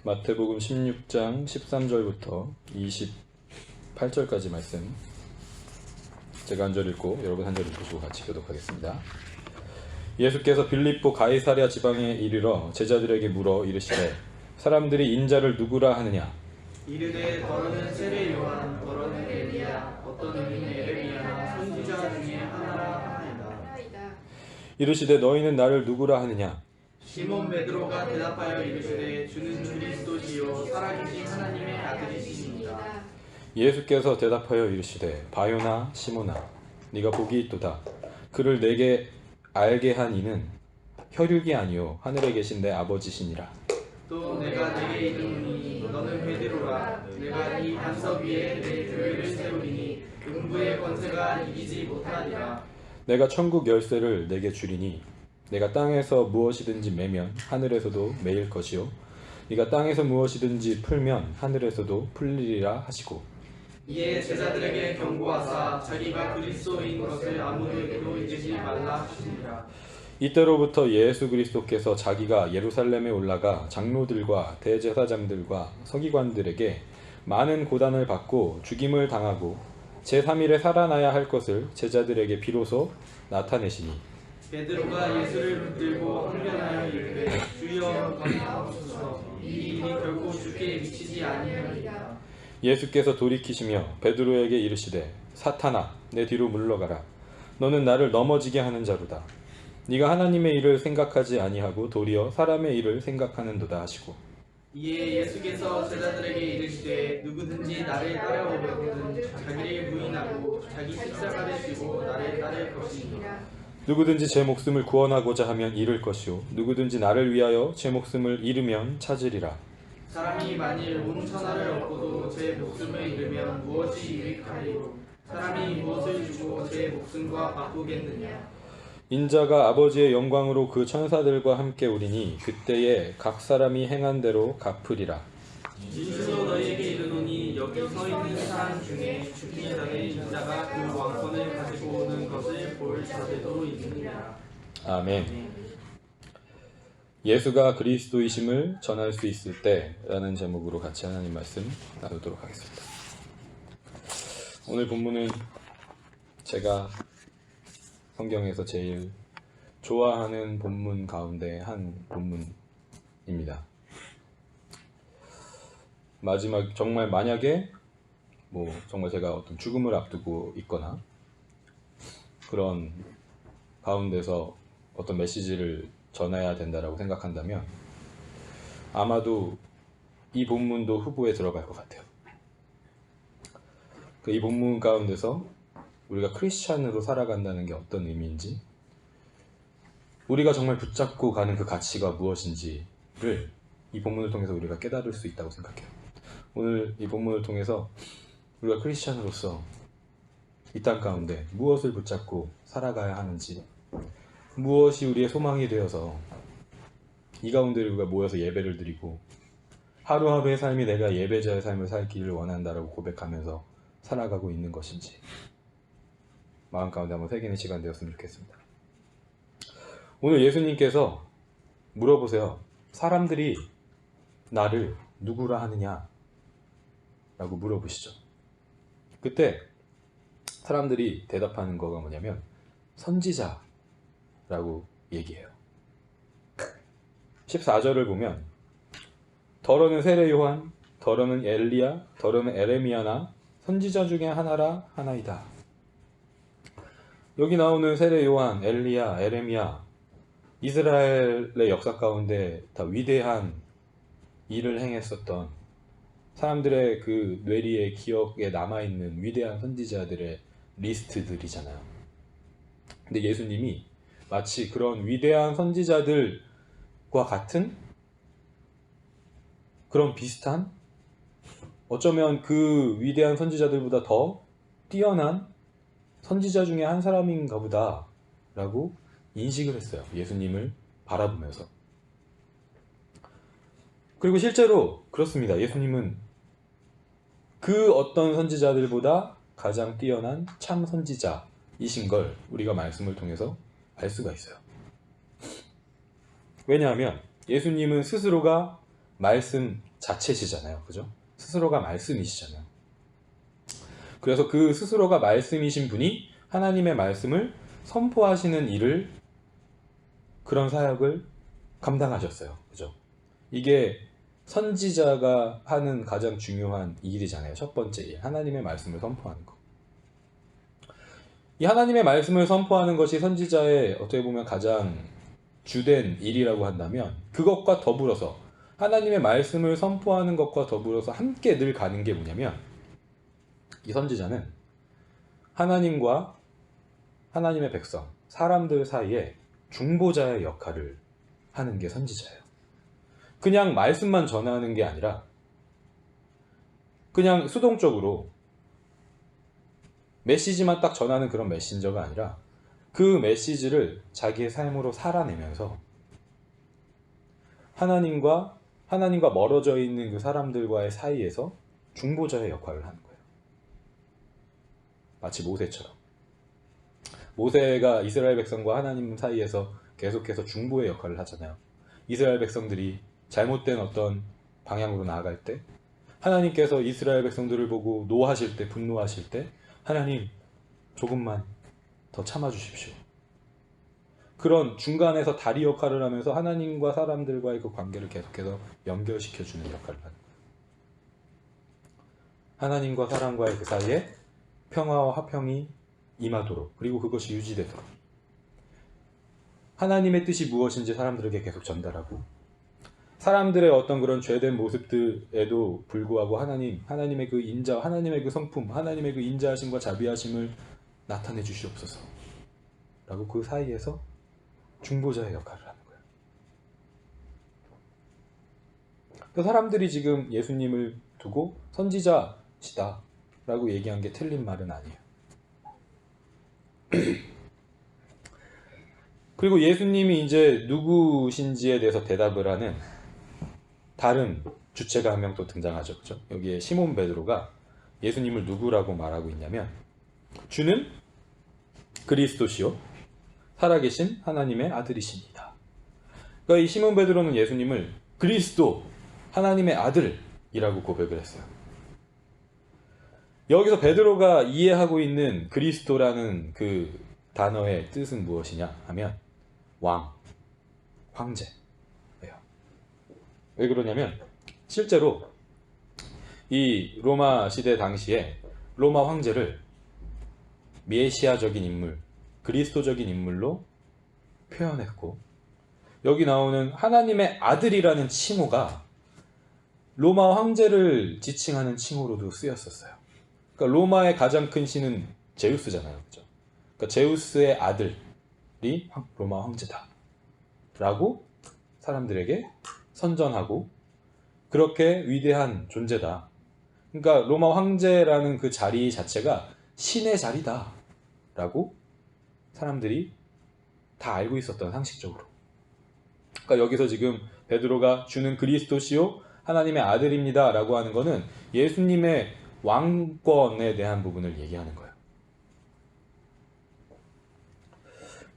마태복음 16장 13절부터 28절까지 말씀 제가 한 절 읽고 여러분 한 절 읽으시고 같이 교독하겠습니다. 예수께서 빌립보 가이사랴 지방에 이르러 제자들에게 물어 이르시되 사람들이 인자를 누구라 하느냐? 이르되 더러는 세례 요한, 더러는 엘리야, 어떤 이는 에레미야나 선지자 중에 하나라 하나이다. 이르시되 너희는 나를 누구라 하느냐? 시몬 베드로가 대답하여 이르시되 주는 그리스도시요 살아계신 하나님의 아들이시니이다. 예수께서 대답하여 이르시되 바요나 시몬아 네가 복이 있도다. 그를 내게 알게 한 이는 혈육이 아니요 하늘에 계신 내 아버지시니라. 또 내가 네게 이르노니 너는 베드로라. 내가 이 반석 위에 내 교회를 세우리니 음부의 권세가 이기지 못하리라. 내가 천국 열쇠를 내게 주리니 내가 땅에서 무엇이든지 매면 하늘에서도 매일 것이요 네가 땅에서 무엇이든지 풀면 하늘에서도 풀리리라 하시고 이에 제자들에게 경고하사 자기가 그리스도인 것을 아무에게도 이르지 말라 하시니라. 이때로부터 예수 그리스도께서 자기가 예루살렘에 올라가 장로들과 대제사장들과 서기관들에게 많은 고난을 받고 죽임을 당하고 제3일에 살아나야 할 것을 제자들에게 비로소 나타내시니 베드로가 예수를 붙들고 항변하여 이르되 주여 감사하옵소서. 이 일이 결코 주께 미치지 아니하리이다. 예수께서 돌이키시며 베드로에게 이르시되 사탄아 내 뒤로 물러가라. 너는 나를 넘어지게 하는 자로다. 네가 하나님의 일을 생각하지 아니하고 도리어 사람의 일을 생각하는도다 하시고 이에 예수께서 제자들에게 이르시되 누구든지 나를 따라오려거든 자기를 부인하고 자기 십자가를 지고 나를 따를 것이니라. 누구든지 제 목숨을 구원하고자 하면 잃을 것이요 누구든지 나를 위하여 제 목숨을 잃으면 찾으리라. 사람이 만일 온 천하를 얻고도 제 목숨을 잃으면 무엇이 유익하리요? 사람이 무엇을 주고 제 목숨과 바꾸겠느냐? 인자가 아버지의 영광으로 그 천사들과 함께 오리니 그때에 각 사람이 행한 대로 갚으리라. 진실로 너희에게 이르노니 여기 서 있는 사람 중에 죽기 전에 인자가 그 왕권을 가지고 오는 것을 볼 자들도 있느니라. 아멘. 예수가 그리스도이심을 전할 수 있을 때라는 제목으로 같이 하나님 말씀 나누도록 하겠습니다. 오늘 본문은 제가 성경에서 제일 좋아하는 본문 가운데 한 본문입니다. 마지막 정말 만약에 정말 제가 어떤 죽음을 앞두고 있거나 그런 가운데서 어떤 메시지를 전해야 된다라고 생각한다면 아마도 이 본문도 후보에 들어갈 것 같아요. 이 본문 가운데서 우리가 크리스찬으로 살아간다는 게 어떤 의미인지, 우리가 정말 붙잡고 가는 그 가치가 무엇인지를 이 본문을 통해서 우리가 깨달을 수 있다고 생각해요. 오늘 이 본문을 통해서 우리가 크리스찬으로서 이 땅 가운데 무엇을 붙잡고 살아가야 하는지, 무엇이 우리의 소망이 되어서 이 가운데 우리가 모여서 예배를 드리고 하루하루의 삶이 내가 예배자의 삶을 살기를 원한다라고 고백하면서 살아가고 있는 것인지 마음 가운데 한번 새기는 시간 되었으면 좋겠습니다. 오늘 예수님께서 물어보세요. 사람들이 나를 누구라 하느냐? 라고 물어보시죠. 그때 사람들이 대답하는 거가 뭐냐면 선지자라고 얘기해요. 14절을 보면 더러는 세례 요한, 더러는 엘리야, 더러는 에레미야나 선지자 중에 하나라 하나이다. 여기 나오는 세례 요한, 엘리야, 에레미야, 이스라엘의 역사 가운데 다 위대한 일을 행했었던 사람들의 그 뇌리에 기억에 남아있는 위대한 선지자들의 리스트들이잖아요. 근데 예수님이 마치 그런 위대한 선지자들과 같은 그런 비슷한, 어쩌면 그 위대한 선지자들보다 더 뛰어난 선지자 중에 한 사람인가 보다 라고 인식을 했어요. 예수님을 바라보면서. 그리고 실제로 그렇습니다. 예수님은 그 어떤 선지자들보다 가장 뛰어난 참 선지자이신 걸 우리가 말씀을 통해서 알 수가 있어요. 왜냐하면 예수님은 스스로가 말씀 자체시잖아요. 그죠? 스스로가 말씀이시잖아요. 그래서 그 스스로가 말씀이신 분이 하나님의 말씀을 선포하시는 일을, 그런 사역을 감당하셨어요. 그죠? 이게 선지자가 하는 가장 중요한 일이잖아요. 첫 번째 일, 하나님의 말씀을 선포하는 거. 이 하나님의 말씀을 선포하는 것이 선지자의 어떻게 보면 가장 주된 일이라고 한다면, 그것과 더불어서 하나님의 말씀을 선포하는 것과 더불어서 함께 늘 가는 게 뭐냐면, 이 선지자는 하나님과 하나님의 백성, 사람들 사이에 중보자의 역할을 하는 게 선지자예요. 그냥 말씀만 전하는 게 아니라 그냥 수동적으로 메시지만 딱 전하는 그런 메신저가 아니라 그 메시지를 자기의 삶으로 살아내면서 하나님과 멀어져 있는 그 사람들과의 사이에서 중보자의 역할을 하는 거예요. 마치 모세처럼. 모세가 이스라엘 백성과 하나님 사이에서 계속해서 중보의 역할을 하잖아요. 이스라엘 백성들이 잘못된 어떤 방향으로 나아갈 때, 하나님께서 이스라엘 백성들을 보고 노하실 때, 분노하실 때, 하나님 조금만 더 참아주십시오. 그런 중간에서 다리 역할을 하면서 하나님과 사람들과의 그 관계를 계속해서 연결시켜주는 역할을 하는 거예요. 하나님과 사람과의 그 사이에 평화와 화평이 임하도록, 그리고 그것이 유지되도록 하나님의 뜻이 무엇인지 사람들에게 계속 전달하고, 사람들의 어떤 그런 죄된 모습들에도 불구하고 하나님의 그 인자, 하나님의 그 성품, 하나님의 그 인자하심과 자비하심을 나타내 주시옵소서 라고 그 사이에서 중보자의 역할을 하는 거예요. 그 사람들이 지금 예수님을 두고 선지자시다 라고 얘기한 게 틀린 말은 아니에요. 그리고 예수님이 이제 누구신지에 대해서 대답을 하는 다른 주체가 한 명 또 등장하죠. 그렇죠? 여기에 시몬 베드로가 예수님을 누구라고 말하고 있냐면, 주는 그리스도시요 살아계신 하나님의 아들이십니다. 그러니까 이 시몬 베드로는 예수님을 그리스도, 하나님의 아들이라고 고백을 했어요. 여기서 베드로가 이해하고 있는 그리스도라는 그 단어의 뜻은 무엇이냐 하면 왕, 황제예요. 왜 그러냐면 실제로 이 로마 시대 당시에 로마 황제를 메시아적인 인물, 그리스도적인 인물로 표현했고, 여기 나오는 하나님의 아들이라는 칭호가 로마 황제를 지칭하는 칭호로도 쓰였었어요. 그러니까 로마의 가장 큰 신은 제우스잖아요. 그죠? 그러니까 제우스의 아들이 로마 황제다 라고 사람들에게 선전하고, 그렇게 위대한 존재다. 그러니까 로마 황제라는 그 자리 자체가 신의 자리다 라고 사람들이 다 알고 있었던, 상식적으로. 그러니까 여기서 지금 베드로가 주는 그리스도시요 하나님의 아들입니다 라고 하는 거는 예수님의 왕권에 대한 부분을 얘기하는 거예요.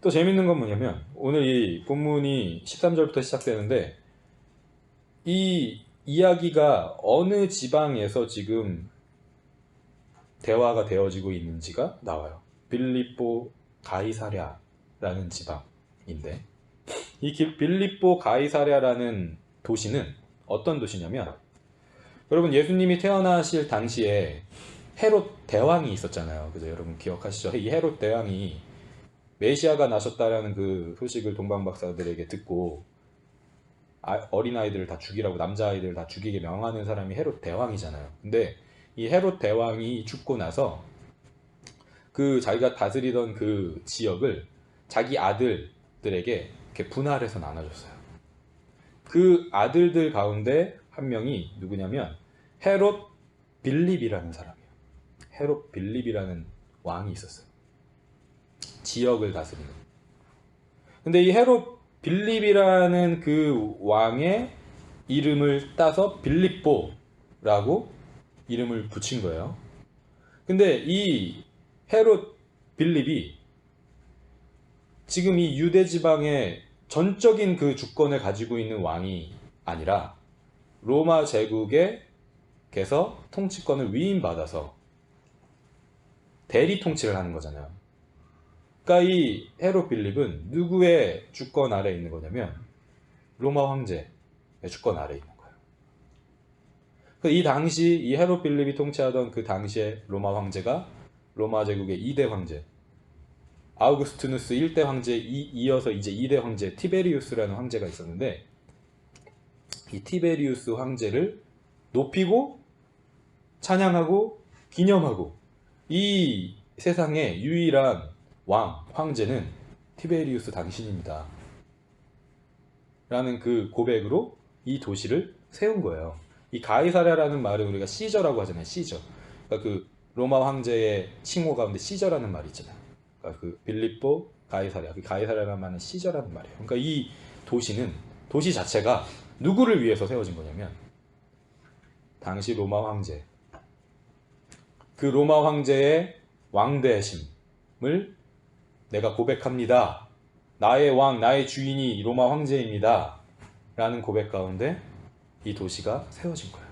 또 재밌는 건 뭐냐면, 오늘 이 본문이 13절부터 시작되는데 이 이야기가 어느 지방에서 지금 대화가 되어지고 있는지가 나와요. 빌립보 가이사랴라는 지방인데, 이 빌립보 가이사랴라는 도시는 어떤 도시냐면, 여러분 예수님이 태어나실 당시에 헤롯 대왕이 있었잖아요. 그죠? 여러분 기억하시죠? 이 헤롯 대왕이 메시아가 나셨다라는 그 소식을 동방박사들에게 듣고 어린아이들을 다 죽이라고, 남자아이들을 다 죽이게 명하는 사람이 헤롯 대왕이잖아요. 근데 이 헤롯 대왕이 죽고 나서 그 자기가 다스리던 그 지역을 자기 아들들에게 이렇게 분할해서 나눠줬어요. 그 아들들 가운데 한 명이 누구냐면 헤롯 빌립이라는 사람이에요. 헤롯 빌립이라는 왕이 있었어요. 지역을 다스리는. 근데 이 헤롯 빌립이라는 그 왕의 이름을 따서 빌립보라고 이름을 붙인 거예요. 근데 이 헤롯 빌립이 지금 이 유대 지방의 전적인 그 주권을 가지고 있는 왕이 아니라 로마 제국에게서 통치권을 위임받아서 대리 통치를 하는 거잖아요. 그러니까 이 헤롯 빌립은 누구의 주권 아래에 있는 거냐면 로마 황제의 주권 아래에 있는 거예요. 이 당시 이 헤롯 빌립이 통치하던 그 당시에 로마 황제가 로마 제국의 2대 황제, 아우구스투누스 1대 황제에 이어서 이제 2대 황제 티베리우스라는 황제가 있었는데, 이 티베리우스 황제를 높이고 찬양하고 기념하고, 이 세상의 유일한 황제는 티베리우스 당신입니다 라는 그 고백으로 이 도시를 세운 거예요. 이 가이사랴라는 말을 우리가 시저라고 하잖아요. 시저. 그러니까 그 로마 황제의 칭호 가운데 시저라는 말이 있잖아요. 그러니까 그 빌립보 가이사랴, 그 가이사랴라는 말은 시저라는 말이에요. 그러니까 이 도시 자체가 누구를 위해서 세워진 거냐면 당시 로마 황제, 그 로마 황제의 왕대심을 내가 고백합니다. 나의 왕, 나의 주인이 로마 황제입니다 라는 고백 가운데 이 도시가 세워진 거예요.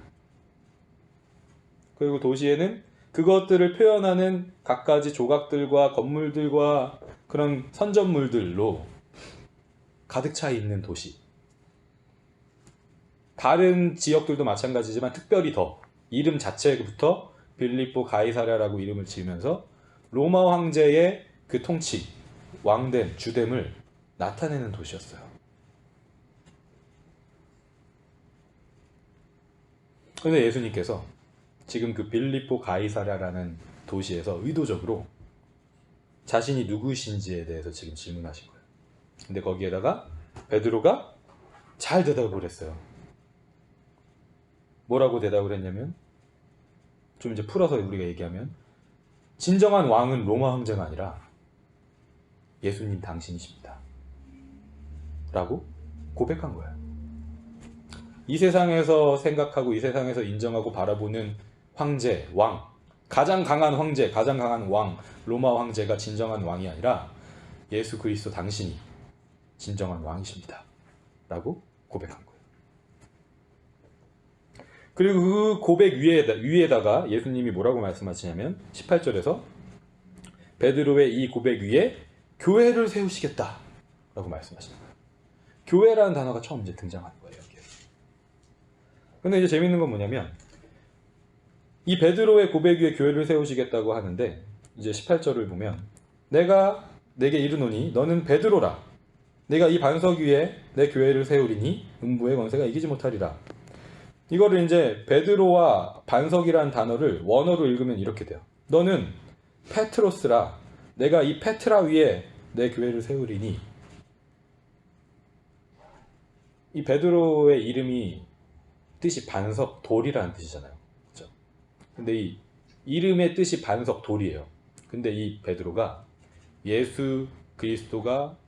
그리고 도시에는 그것들을 표현하는 갖가지 조각들과 건물들과 그런 선전물들로 가득 차 있는 도시. 다른 지역들도 마찬가지지만 특별히 더 이름 자체부터 빌립보 가이사랴라고 이름을 지으면서 로마 황제의 그 통치, 왕됨, 주됨을 나타내는 도시였어요. 그런데 예수님께서 지금 그 빌립보 가이사랴라는 도시에서 의도적으로 자신이 누구신지에 대해서 지금 질문하신 거예요. 근데 거기에다가 베드로가 잘 대답을 했어요. 뭐라고 대답을 했냐면, 좀 이제 풀어서 우리가 얘기하면, 진정한 왕은 로마 황제가 아니라 예수님 당신이십니다 라고 고백한 거예요. 이 세상에서 생각하고 이 세상에서 인정하고 바라보는 황제, 왕, 가장 강한 황제, 가장 강한 왕, 로마 황제가 진정한 왕이 아니라 예수 그리스도 당신이 진정한 왕이십니다 라고 고백한 거예요. 그리고 그 고백 위에다가 예수님이 뭐라고 말씀하시냐면 18절에서 베드로의 이 고백 위에 교회를 세우시겠다 라고 말씀하시는 거예요. 교회라는 단어가 처음 이제 등장하는 거예요. 근데 이제 재밌는 건 뭐냐면, 이 베드로의 고백 위에 교회를 세우시겠다고 하는데 이제 18절을 보면, 내가 내게 이르노니 너는 베드로라. 내가 이 반석 위에 내 교회를 세우리니 음부의 권세가 이기지 못하리라. 이거를 이제 베드로와 반석이라는 단어를 원어로 읽으면 이렇게 돼요. 너는 페트로스라. 내가 이 페트라 위에 내 교회를 세우리니. 이 베드로의 이름이 뜻이 반석, 돌이라는 뜻이잖아요. 그렇죠? 근데 이 이름의 뜻이 반석, 돌이에요. 근데 이 베드로가 예수 그리스도가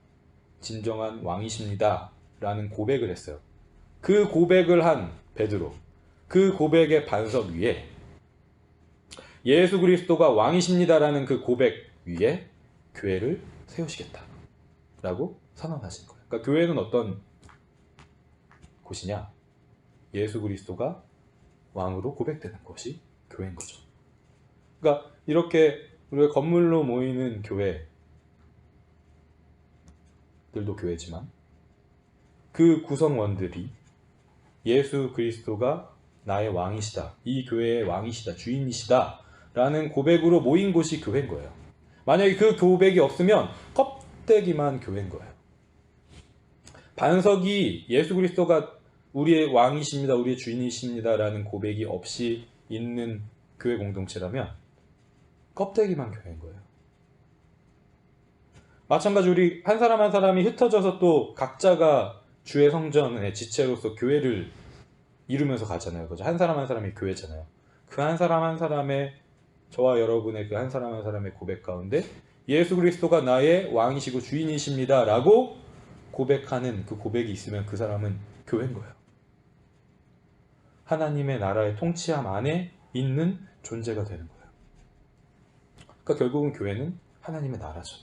진정한 왕이십니다 라는 고백을 했어요. 그 고백을 한 베드로, 그 고백의 반석 위에 예수 그리스도가 왕이십니다 라는 그 고백 위에 교회를 세우시겠다 라고 선언하신 거예요. 그러니까 교회는 어떤 곳이냐? 예수 그리스도가 왕으로 고백되는 것이 교회인 거죠. 그러니까 이렇게 우리가 건물로 모이는 교회들도 교회지만 그 구성원들이 예수 그리스도가 나의 왕이시다, 이 교회의 왕이시다, 주인이시다 라는 고백으로 모인 곳이 교회인 거예요. 만약에 그 고백이 없으면 껍데기만 교회인 거예요. 반석이 예수 그리스도가 우리의 왕이십니다, 우리의 주인이십니다 라는 고백이 없이 있는 교회 공동체라면 껍데기만 교회인 거예요. 마찬가지로 우리 한 사람 한 사람이 흩어져서 또 각자가 주의 성전의 지체로서 교회를 이루면서 가잖아요. 그죠? 한 사람 한 사람이 교회잖아요. 그 한 사람 한 사람의, 저와 여러분의 그 한 사람 한 사람의 고백 가운데 예수 그리스도가 나의 왕이시고 주인이십니다 라고 고백하는 그 고백이 있으면 그 사람은 교회인 거예요. 하나님의 나라의 통치함 안에 있는 존재가 되는 거예요. 그러니까 결국은 교회는 하나님의 나라죠.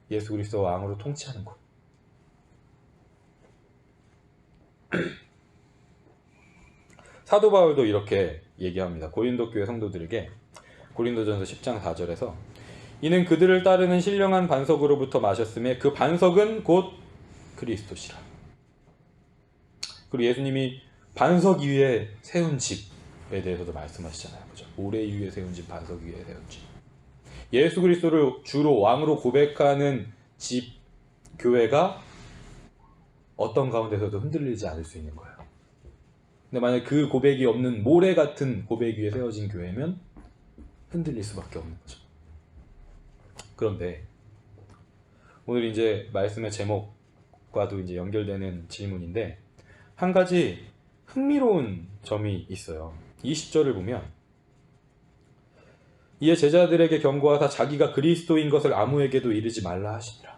예수 그리스도가 왕으로 통치하는 곳. 사도 바울도 이렇게 얘기합니다. 고린도 교회 성도들에게 고린도전서 10장 4절에서 이는 그들을 따르는 신령한 반석으로부터 마셨음에 그 반석은 곧 그리스도시라. 그리고 예수님이 반석 위에 세운 집에 대해서도 말씀하시잖아요. 그죠? 모래 위에 세운 집, 반석 위에 세운 집. 예수 그리스도를 주로 왕으로 고백하는 집, 교회가 어떤 가운데서도 흔들리지 않을 수 있는 거예요. 근데 만약 그 고백이 없는 모래 같은 고백 위에 세워진 교회면 흔들릴 수밖에 없는 거죠. 그런데 오늘 이제 말씀의 제목과도 이제 연결되는 질문인데 한 가지 흥미로운 점이 있어요. 20절을 보면 이에 제자들에게 경고하사 자기가 그리스도인 것을 아무에게도 이르지 말라 하시니라.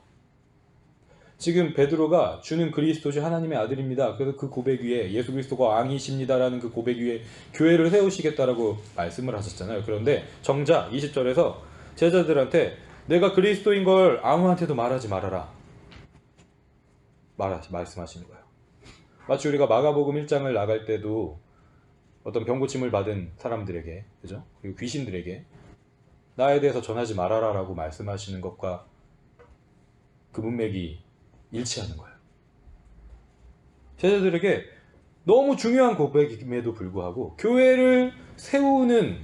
지금 베드로가 주는 그리스도시 하나님의 아들입니다. 그래서 그 고백 위에 예수 그리스도가 왕이십니다라는 그 고백 위에 교회를 세우시겠다라고 말씀을 하셨잖아요. 그런데 정작 20절에서 제자들한테 내가 그리스도인 걸 아무한테도 말하지 말아라. 말씀하시는 거예요. 마치 우리가 마가복음 1장을 나갈 때도 어떤 병고침을 받은 사람들에게, 그죠? 그리고 귀신들에게 나에 대해서 전하지 말아라라고 말씀하시는 것과 그 문맥이 일치하는 거예요. 제자들에게 너무 중요한 고백임에도 불구하고 교회를 세우는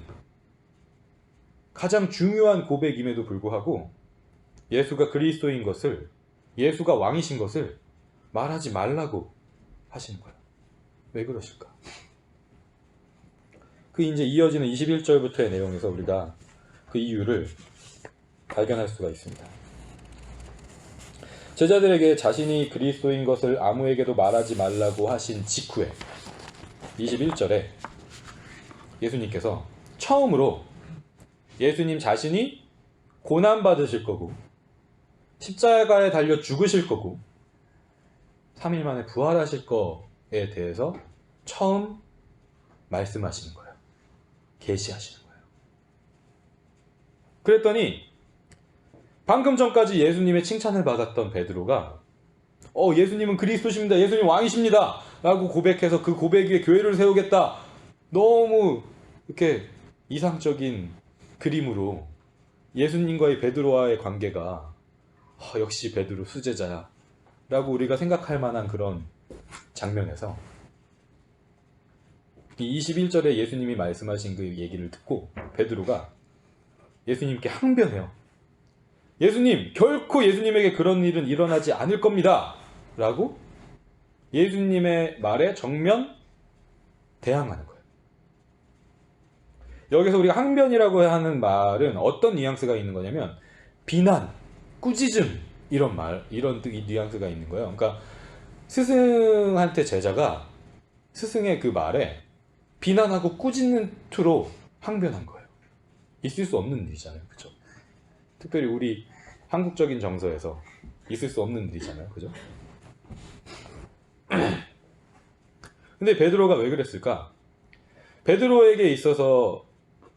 가장 중요한 고백임에도 불구하고 예수가 그리스도인 것을, 예수가 왕이신 것을 말하지 말라고 하시는 거예요. 왜 그러실까? 그 이제 이어지는 21절부터의 내용에서 우리가 그 이유를 발견할 수가 있습니다. 제자들에게 자신이 그리스도인 것을 아무에게도 말하지 말라고 하신 직후에 21절에 예수님께서 처음으로 예수님 자신이 고난받으실 거고 십자가에 달려 죽으실 거고 3일 만에 부활하실 거에 대해서 처음 말씀하시는 거예요. 계시하시는 거예요. 그랬더니 방금 전까지 예수님의 칭찬을 받았던 베드로가 예수님은 그리스도십니다. 예수님 왕이십니다. 라고 고백해서 그 고백 위에 교회를 세우겠다. 너무 이렇게 이상적인 그림으로 예수님과의 베드로와의 관계가 역시 베드로 수제자야 라고 우리가 생각할 만한 그런 장면에서 이 21절에 예수님이 말씀하신 그 얘기를 듣고 베드로가 예수님께 항변해요. 예수님, 결코 예수님에게 그런 일은 일어나지 않을 겁니다. 라고 예수님의 말에 정면 대항하는 거예요. 여기서 우리가 항변이라고 하는 말은 어떤 뉘앙스가 있는 거냐면 비난, 꾸짖음 이런 뉘앙스가 있는 거예요. 그러니까 스승한테 제자가 스승의 그 말에 비난하고 꾸짖는 투로 항변한 거예요. 있을 수 없는 일이잖아요. 그렇죠? 특별히 우리 한국적인 정서에서 있을 수 없는 일이잖아요. 그죠? 근데 베드로가 왜 그랬을까? 베드로에게 있어서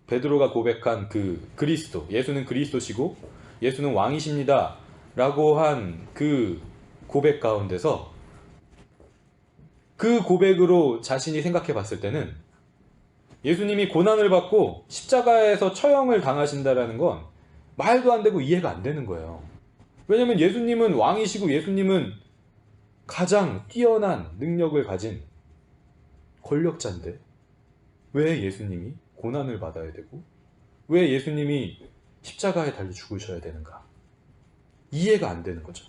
베드로가 고백한 그 그리스도, 예수는 그리스도시고 예수는 왕이십니다 라고 한 그 고백 가운데서 그 고백으로 자신이 생각해 봤을 때는 예수님이 고난을 받고 십자가에서 처형을 당하신다라는 건 말도 안 되고 이해가 안 되는 거예요. 왜냐하면 예수님은 왕이시고 예수님은 가장 뛰어난 능력을 가진 권력자인데 왜 예수님이 고난을 받아야 되고 왜 예수님이 십자가에 달려 죽으셔야 되는가? 이해가 안 되는 거죠.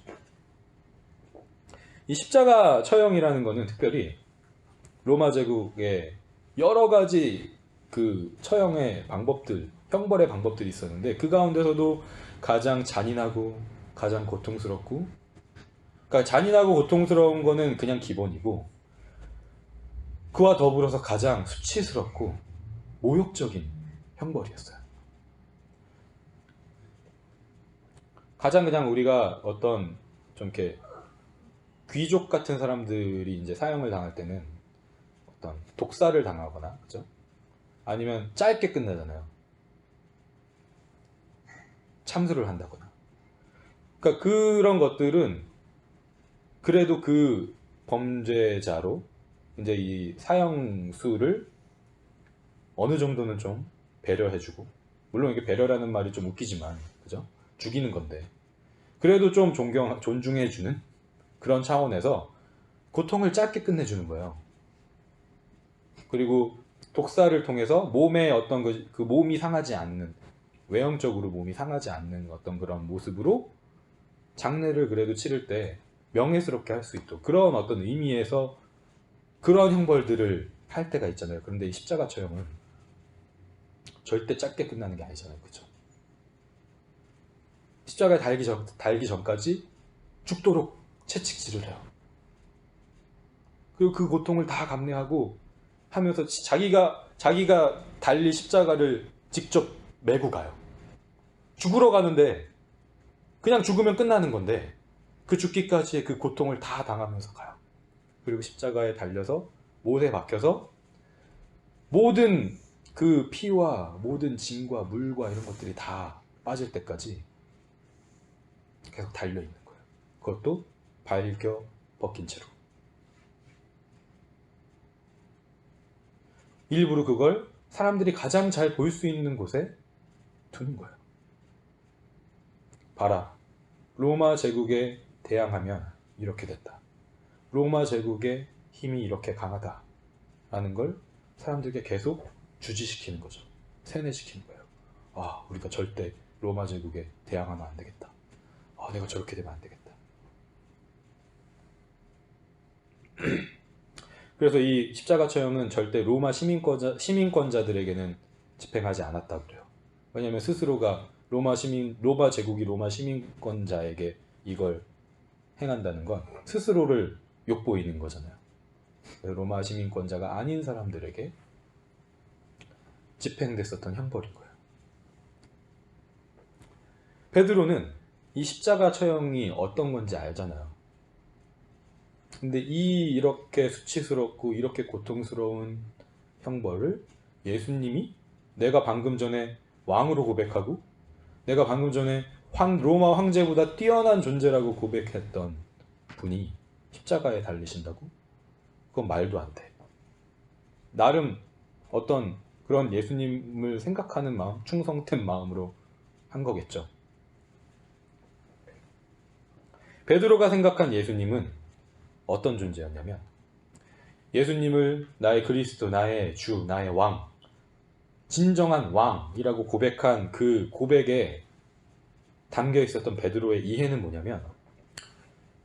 이 십자가 처형이라는 거는 특별히 로마 제국의 여러 가지 그 처형의 방법들, 형벌의 방법들이 있었는데 그 가운데서도 가장 잔인하고 가장 고통스럽고, 그러니까 잔인하고 고통스러운 거는 그냥 기본이고 그와 더불어서 가장 수치스럽고 모욕적인 형벌이었어요. 가장 그냥 우리가 어떤 좀 이렇게 귀족 같은 사람들이 이제 사형을 당할 때는 어떤 독사를 당하거나, 그죠? 아니면 짧게 끝나잖아요. 참수를 한다거나. 그러니까 그런 것들은 그래도 그 범죄자로 이제 이 사형수를 어느 정도는 좀 배려해주고, 물론 이게 배려라는 말이 좀 웃기지만, 그죠? 죽이는 건데, 그래도 좀 존중해주는 그런 차원에서 고통을 짧게 끝내주는 거예요. 그리고 독사를 통해서 몸에 어떤 그 몸이 상하지 않는, 외형적으로 몸이 상하지 않는 어떤 그런 모습으로 장례를 그래도 치를 때 명예스럽게 할 수 있도록, 그런 어떤 의미에서 그런 형벌들을 할 때가 있잖아요. 그런데 이 십자가 처형은 절대 짧게 끝나는 게 아니잖아요. 그죠? 십자가에 달기 전까지 죽도록 채찍질을 해요. 그리고 그 고통을 다 감내하고 하면서 자기가 달릴 십자가를 직접 메고 가요. 죽으러 가는데 그냥 죽으면 끝나는 건데 그 죽기까지의 그 고통을 다 당하면서 가요. 그리고 십자가에 달려서 못에 박혀서 모든 그 피와 모든 짐과 물과 이런 것들이 다 빠질 때까지 계속 달려있는 거예요. 그것도 발겨 벗긴 채로. 일부러 그걸 사람들이 가장 잘 볼 수 있는 곳에 두는 거예요. 봐라, 로마 제국에 대항하면 이렇게 됐다. 로마 제국의 힘이 이렇게 강하다 라는 걸 사람들에게 계속 주지시키는 거죠. 세뇌시키는 거예요. 아, 우리가 절대 로마 제국에 대항하면 안 되겠다. 아, 내가 저렇게 되면 안 되겠다. 그래서 이 십자가 처형은 절대 로마 시민권자들에게는 집행하지 않았다고 그래요. 왜냐하면 스스로가 로마 제국이 로마 시민권자에게 이걸 행한다는 건 스스로를 욕보이는 거잖아요. 로마 시민권자가 아닌 사람들에게 집행됐었던 형벌인 거예요. 베드로는 이 십자가 처형이 어떤 건지 알잖아요. 근데 이렇게 수치스럽고 이렇게 고통스러운 형벌을 예수님이, 내가 방금 전에 왕으로 고백하고 내가 방금 전에 로마 황제보다 뛰어난 존재라고 고백했던 분이 십자가에 달리신다고? 그건 말도 안 돼. 나름 어떤 그런 예수님을 생각하는 마음, 충성된 마음으로 한 거겠죠. 베드로가 생각한 예수님은 어떤 존재였냐면, 예수님을 나의 그리스도, 나의 주, 나의 왕, 진정한 왕이라고 고백한 그 고백에 담겨 있었던 베드로의 이해는 뭐냐면,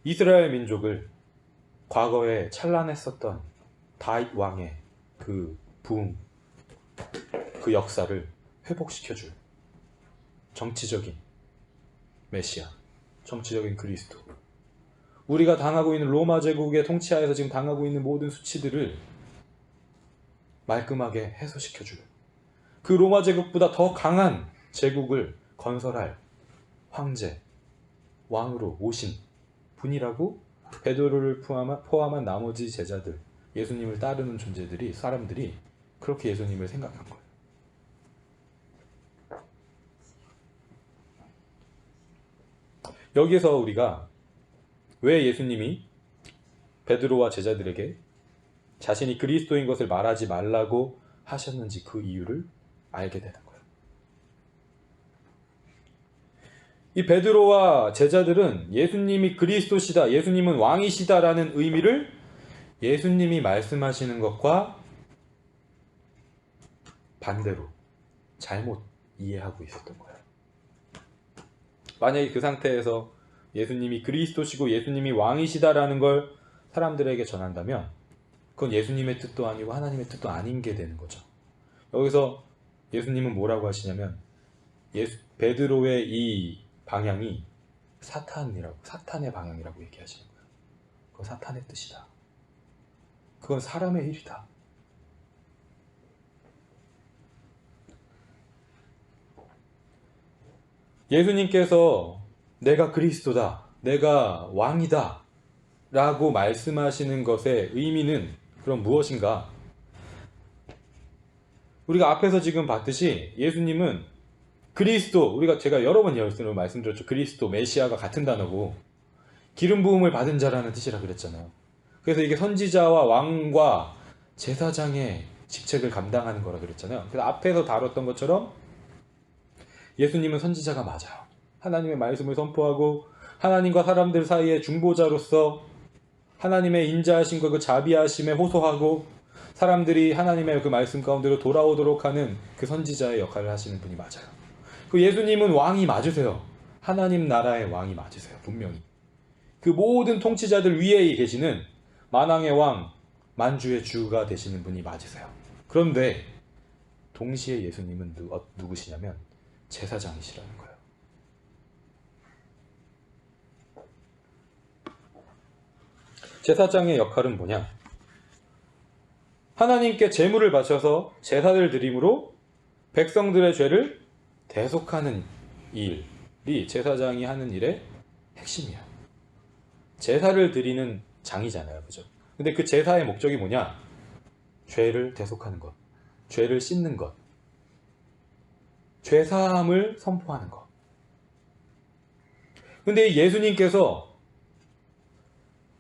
이스라엘 민족을 과거에 찬란했었던 다윗 왕의 그 부흥, 그 역사를 회복시켜줄 정치적인 메시아, 정치적인 그리스도, 우리가 당하고 있는 로마 제국의 통치하에서 지금 당하고 있는 모든 수치들을 말끔하게 해소시켜줄, 그 로마 제국보다 더 강한 제국을 건설할 황제, 왕으로 오신 분이라고 베드로를 포함한 나머지 제자들, 예수님을 따르는 존재들이, 사람들이 그렇게 예수님을 생각한 거예요. 여기에서 우리가 왜 예수님이 베드로와 제자들에게 자신이 그리스도인 것을 말하지 말라고 하셨는지 그 이유를 알게 되는 거예요. 이 베드로와 제자들은 예수님이 그리스도시다, 예수님은 왕이시다라는 의미를 예수님이 말씀하시는 것과 반대로 잘못 이해하고 있었던 거예요. 만약에 그 상태에서 예수님이 그리스도시고 예수님이 왕이시다라는 걸 사람들에게 전한다면 그건 예수님의 뜻도 아니고 하나님의 뜻도 아닌 게 되는 거죠. 여기서 예수님은 뭐라고 하시냐면, 베드로의 이 방향이 사탄의 방향이라고 얘기하시는 거예요. 그건 사탄의 뜻이다. 그건 사람의 일이다. 예수님께서 내가 그리스도다, 내가 왕이다 라고 말씀하시는 것의 의미는 그럼 무엇인가? 우리가 앞에서 지금 봤듯이 예수님은 그리스도, 제가 여러 번 말씀드렸죠. 그리스도, 메시아가 같은 단어고 기름 부음을 받은 자라는 뜻이라 그랬잖아요. 그래서 이게 선지자와 왕과 제사장의 직책을 감당하는 거라 그랬잖아요. 그래서 앞에서 다뤘던 것처럼 예수님은 선지자가 맞아요. 하나님의 말씀을 선포하고 하나님과 사람들 사이의 중보자로서 하나님의 인자하심과 그 자비하심에 호소하고 사람들이 하나님의 그 말씀 가운데로 돌아오도록 하는 그 선지자의 역할을 하시는 분이 맞아요. 그 예수님은 왕이 맞으세요. 하나님 나라의 왕이 맞으세요. 분명히. 그 모든 통치자들 위에 계시는 만왕의 왕, 만주의 주가 되시는 분이 맞으세요. 그런데 동시에 예수님은 누구시냐면 제사장이시라는 거예요. 제사장의 역할은 뭐냐? 하나님께 제물을 바쳐서 제사를 드림으로 백성들의 죄를 대속하는 일이 제사장이 하는 일의 핵심이야. 제사를 드리는 장이잖아요. 그죠? 근데 그 제사의 목적이 뭐냐? 죄를 대속하는 것, 죄를 씻는 것, 죄사함을 선포하는 것. 근데 예수님께서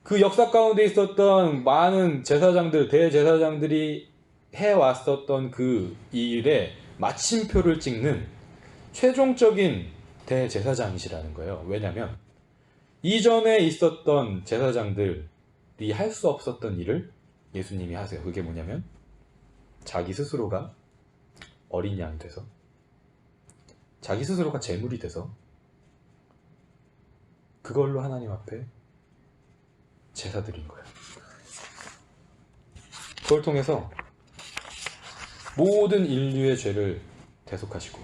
그 역사 가운데 있었던 많은 제사장들, 대제사장들이 해왔었던 그 일에 마침표를 찍는 최종적인 대제사장이시라는 거예요. 왜냐하면 이전에 있었던 제사장들이 할 수 없었던 일을 예수님이 하세요. 그게 뭐냐면 자기 스스로가 어린 양이 돼서 자기 스스로가 제물이 돼서 그걸로 하나님 앞에 제사 드린 거예요. 그걸 통해서 모든 인류의 죄를 대속하시고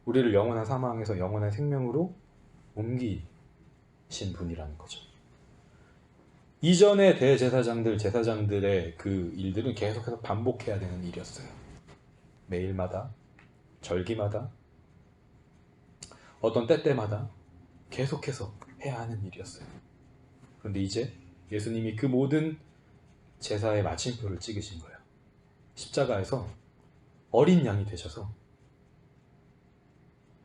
우리를 영원한 사망에서 영원한 생명으로 옮기신 분이라는 거죠. 이전의 대제사장들, 제사장들의 그 일들은 계속해서 반복해야 되는 일이었어요. 매일마다, 절기마다, 어떤 때때마다 계속해서 해야 하는 일이었어요. 그런데 이제 예수님이 그 모든 제사의 마침표를 찍으신 거예요. 십자가에서 어린 양이 되셔서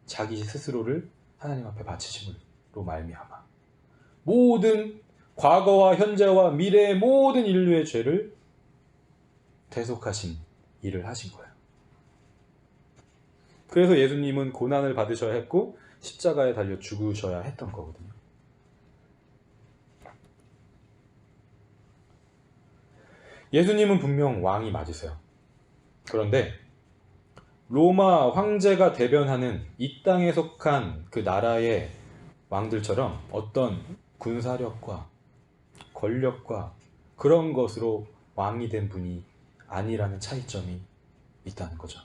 자기 스스로를 하나님 앞에 바치심으로 말미암아 모든 과거와 현재와 미래의 모든 인류의 죄를 대속하신 일을 하신 거예요. 그래서 예수님은 고난을 받으셔야 했고 십자가에 달려 죽으셔야 했던 거거든요. 예수님은 분명 왕이 맞으세요. 그런데 로마 황제가 대변하는 이 땅에 속한 그 나라의 왕들처럼 어떤 군사력과 권력과 그런 것으로 왕이 된 분이 아니라는 차이점이 있다는 거죠.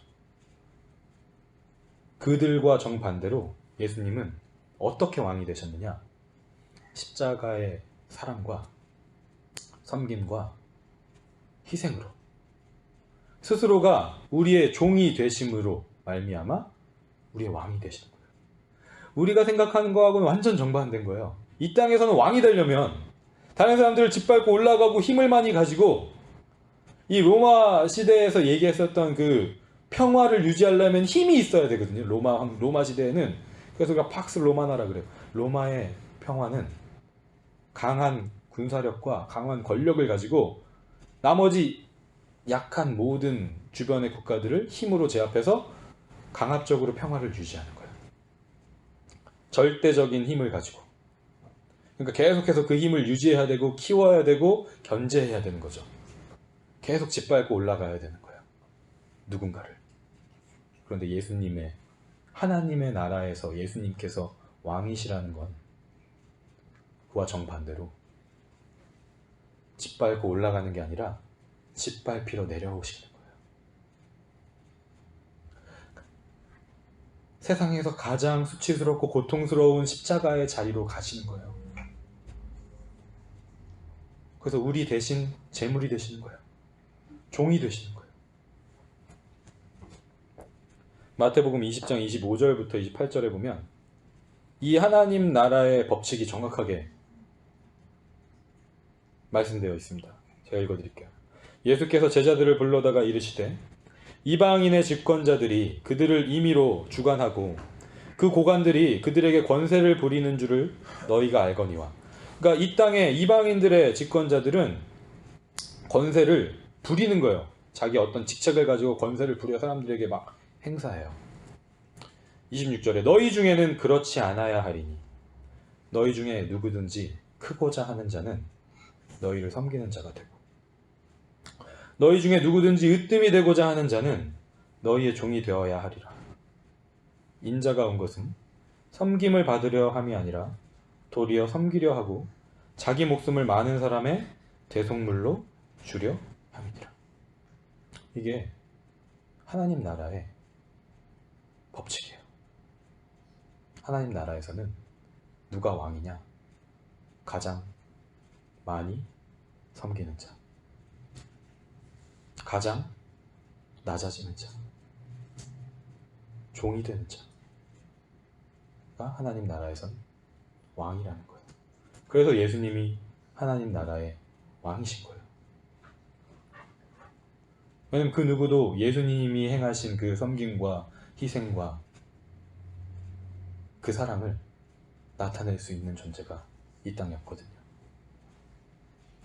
그들과 정반대로 예수님은 어떻게 왕이 되셨느냐? 십자가의 사랑과 섬김과 희생으로 스스로가 우리의 종이 되심으로 말미암아 우리의 왕이 되시는 거예요. 우리가 생각하는 거하고는 완전 정반대인 거예요. 이 땅에서는 왕이 되려면 다른 사람들을 짓밟고 올라가고 힘을 많이 가지고 이 로마 시대에서 얘기했었던 그 평화를 유지하려면 힘이 있어야 되거든요. 로마 시대에는 그래서 우리가 팍스 로마나라 그래요. 로마의 평화는 강한 군사력과 강한 권력을 가지고 나머지 약한 모든 주변의 국가들을 힘으로 제압해서 강압적으로 평화를 유지하는 거예요. 절대적인 힘을 가지고. 그러니까 계속해서 그 힘을 유지해야 되고 키워야 되고 견제해야 되는 거죠. 계속 짓밟고 올라가야 되는 거예요. 누군가를. 그런데 예수님의 하나님의 나라에서 예수님께서 왕이시라는 건 그와 정반대로 짓밟고 올라가는 게 아니라 짓밟히러 내려오시는 거예요. 세상에서 가장 수치스럽고 고통스러운 십자가의 자리로 가시는 거예요. 그래서 우리 대신 제물이 되시는 거예요. 종이 되시는 거예요. 마태복음 20장 25절부터 28절에 보면 이 하나님 나라의 법칙이 정확하게 말씀되어 있습니다. 제가 읽어드릴게요. 예수께서 제자들을 불러다가 이르시되 이방인의 집권자들이 그들을 임의로 주관하고 그 고관들이 그들에게 권세를 부리는 줄을 너희가 알거니와 그러니까 이 땅에 이방인들의 집권자들은 권세를 부리는 거예요. 자기 어떤 직책을 가지고 권세를 부려 사람들에게 막 행사해요. 26절에 너희 중에는 그렇지 않아야 하리니 너희 중에 누구든지 크고자 하는 자는 너희를 섬기는 자가 되고 너희 중에 누구든지 으뜸이 되고자 하는 자는 너희의 종이 되어야 하리라. 인자가 온 것은 섬김을 받으려 함이 아니라 도리어 섬기려 하고 자기 목숨을 많은 사람의 대속물로 주려 함이니라. 이게 하나님 나라의 법칙이에요. 하나님 나라에서는 누가 왕이냐? 가장 많이 섬기는 자, 가장 낮아지는 자, 종이 되는 자가 하나님 나라에선 왕이라는 거예요. 그래서 예수님이 하나님 나라의 왕이신 거예요. 왜냐면 그 누구도 예수님이 행하신 그 섬김과 희생과 그 사랑을 나타낼 수 있는 존재가 이 땅에 없거든요.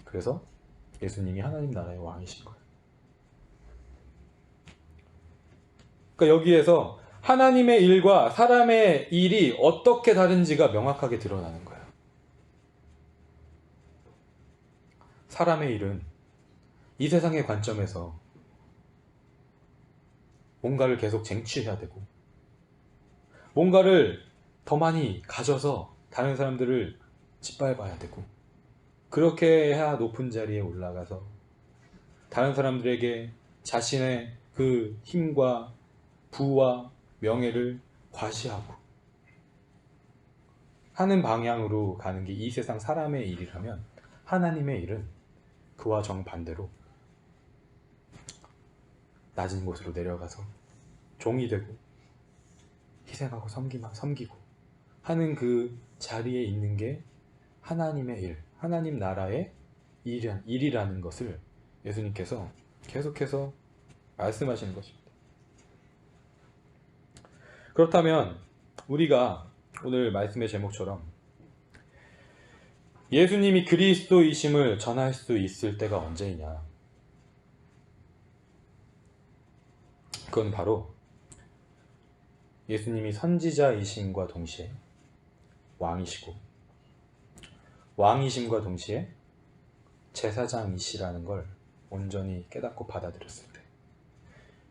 그래서 예수님이 하나님 나라의 왕이신 거예요. 그러니까 여기에서 하나님의 일과 사람의 일이 어떻게 다른지가 명확하게 드러나는 거예요. 사람의 일은 이 세상의 관점에서 뭔가를 계속 쟁취해야 되고 뭔가를 더 많이 가져서 다른 사람들을 짓밟아야 되고 그렇게 해야 높은 자리에 올라가서 다른 사람들에게 자신의 그 힘과 부와 명예를 과시하고 하는 방향으로 가는 게 이 세상 사람의 일이라면 하나님의 일은 그와 정반대로 낮은 곳으로 내려가서 종이 되고 희생하고 섬기고 하는 그 자리에 있는 게 하나님의 일, 하나님 나라의 일이라는 것을 예수님께서 계속해서 말씀하시는 것입니다. 그렇다면 우리가 오늘 말씀의 제목처럼 예수님이 그리스도이심을 전할 수 있을 때가 언제이냐? 그건 바로 예수님이 선지자이심과 동시에 왕이시고 왕이심과 동시에 제사장이시라는 걸 온전히 깨닫고 받아들였을 때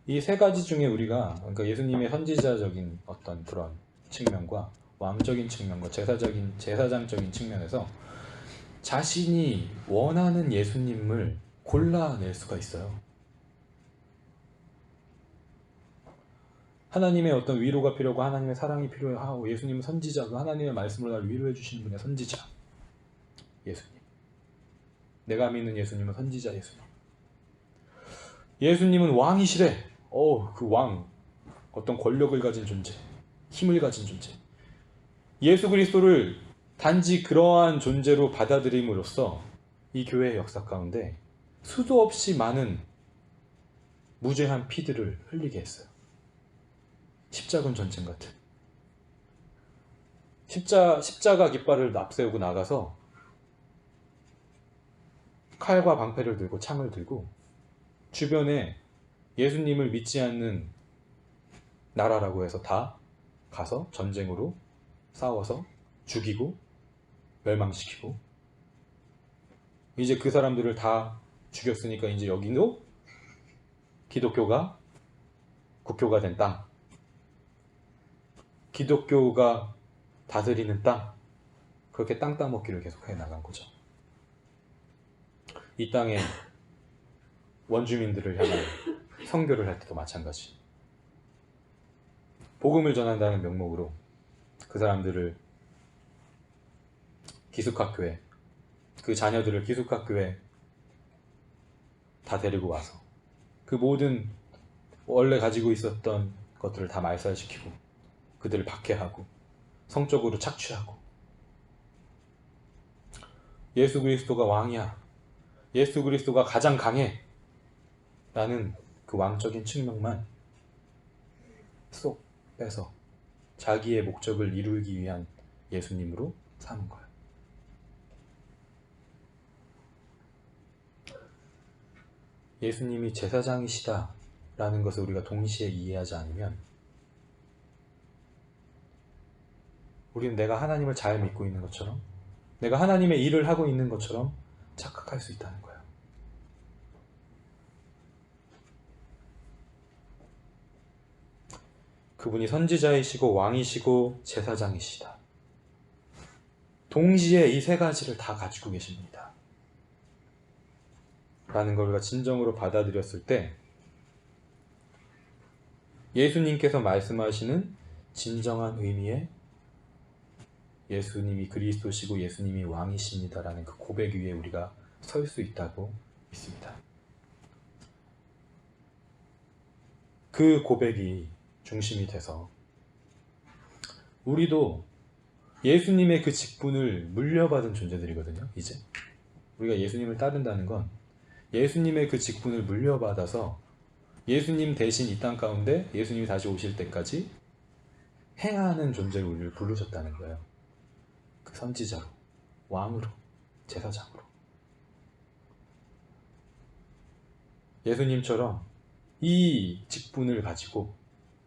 이 세 가지 중에 우리가 그러니까 예수님의 선지자적인 어떤 그런 측면과 왕적인 측면과 제사장적인 측면에서 자신이 원하는 예수님을 골라낼 수가 있어요. 하나님의 어떤 위로가 필요하고 하나님의 사랑이 필요하고 예수님은 선지자, 그 하나님의 말씀으로 나를 위로해 주시는 분의 선지자 예수님. 내가 믿는 예수님은 선지자 예수님. 예수님은 왕이시래. 그 왕, 어떤 권력을 가진 존재, 힘을 가진 존재. 예수 그리스도를 단지 그러한 존재로 받아들임으로써 이 교회의 역사 가운데 수도 없이 많은 무죄한 피들을 흘리게 했어요. 십자군 전쟁 같은 십자가 깃발을 앞세우고 나가서 칼과 방패를 들고 창을 들고 주변에 예수님을 믿지 않는 나라라고 해서 다 가서 전쟁으로 싸워서 죽이고 멸망시키고 이제 그 사람들을 다 죽였으니까 이제 여기도 기독교가 국교가 된 땅, 기독교가 다스리는 땅, 그렇게 땅 따먹기를 계속해 나간 거죠. 이 땅에 원주민들을 향한 선교를 할 때도 마찬가지. 복음을 전한다는 명목으로 그 사람들을 기숙학교에, 그 자녀들을 기숙학교에 다 데리고 와서 그 모든 원래 가지고 있었던 것들을 다 말살시키고 그들을 박해하고 성적으로 착취하고 예수 그리스도가 왕이야, 예수 그리스도가 가장 강해 라는 그 왕적인 측면만 쏙 빼서 자기의 목적을 이루기 위한 예수님으로 삼은 거예요. 예수님이 제사장이시다 라는 것을 우리가 동시에 이해하지 않으면 우리는 내가 하나님을 잘 믿고 있는 것처럼, 내가 하나님의 일을 하고 있는 것처럼 착각할 수 있다는 거예요. 그분이 선지자이시고 왕이시고 제사장이시다. 동시에 이 세 가지를 다 가지고 계십니다. 라는 걸 우리가 진정으로 받아들였을 때 예수님께서 말씀하시는 진정한 의미의 예수님이 그리스도시고 예수님이 왕이십니다 라는 그 고백 위에 우리가 설 수 있다고 믿습니다. 그 고백이 중심이 돼서 우리도 예수님의 그 직분을 물려받은 존재들이거든요. 이제 우리가 예수님을 따른다는 건 예수님의 그 직분을 물려받아서 예수님 대신 이 땅 가운데 예수님이 다시 오실 때까지 행하는 존재로 우리를 부르셨다는 거예요. 그 선지자로, 왕으로, 제사장으로. 예수님처럼 이 직분을 가지고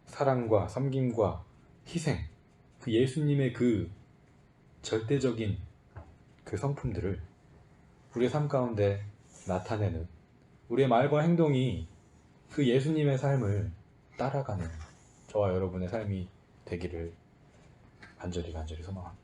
사랑과 섬김과 희생, 그 예수님의 그 절대적인 그 성품들을 우리의 삶 가운데 나타내는 우리의 말과 행동이 그 예수님의 삶을 따라가는 저와 여러분의 삶이 되기를 간절히 소망합니다.